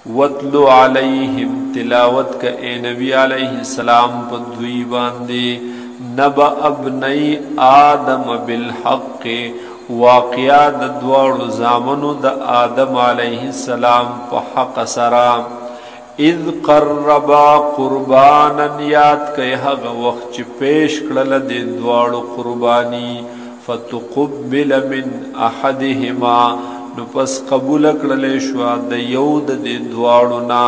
وَاتْلُ عَلَيْهِمْ تلاوت کا اے نبی علیہ السلام پا دوی باندے نبأ ابنی آدم بالحق واقعا د دوارو زامنو د آدم علیہ السلام پا حق سرام اذ قربا قربانا یاد کئی حق وقت چی پیش کرل د دوارو قربانی فتقبل من احدهما نو پس قبول کرل شوا د یود د دوارو نا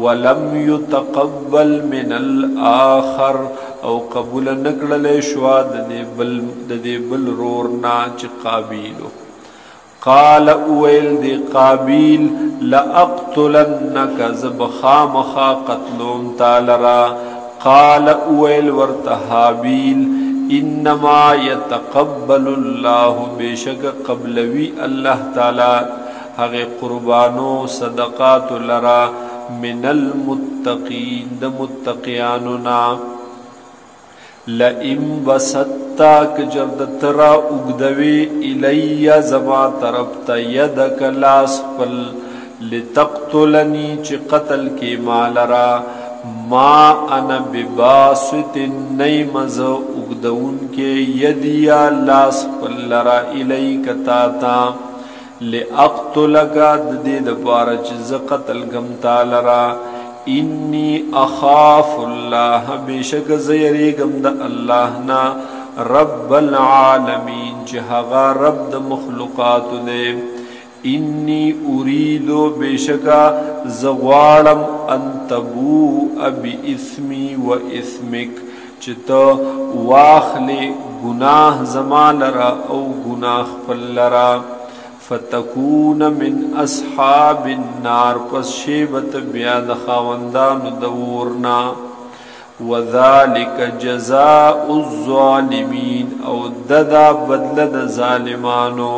ولم يتقبل من الاخر او قبول نکړل شوا د دې بل رورنا چې قابیلو قال اویل دی قابیل لاقتلنک زبخامخا قتلوم تالرا قال اویل ورته حابیل انما يتقبل الله بشک قبلوی الله تعالی هغه قربانو صدقات لرا من المتقین د متقیاننا لئن بسطتا کجرد ترا اگدوی الی زما طرفت یدک لاس پل لتقتلنی چی قتل کی مالرا ما انا بباسط نیمز اگدون کے یدیا لاس پل لرا الی کتاتا لأقتلکا دید پارچز قتل گمتا لرا انی اخاف اللہ بیشک زیریگم دا اللہ نا رب العالمین چہغا رب دا مخلوقات دے انی اریدو بیشکا زغوارم ان تبوء بی اثمی و اثمک چتا واخلی گناہ زمان لرا او گناہ پل لرا فتکون من اصحاب النار پس شیبت بیاد خاوندان دورنا وذالک جزاء الظالمین او ددا بدلد ظالمانو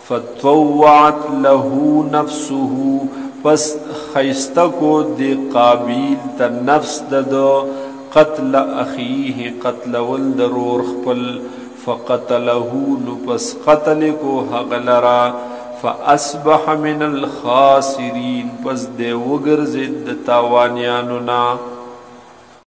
فتوعت له نفسه پس خیستکو دی قابیل تا نفس ددو قتل اخیه قتل والدرور خپل فقتله نپس قتل کو حغلرا فاصبح من الخاسرین پس دے وگر زد تاوانیانونا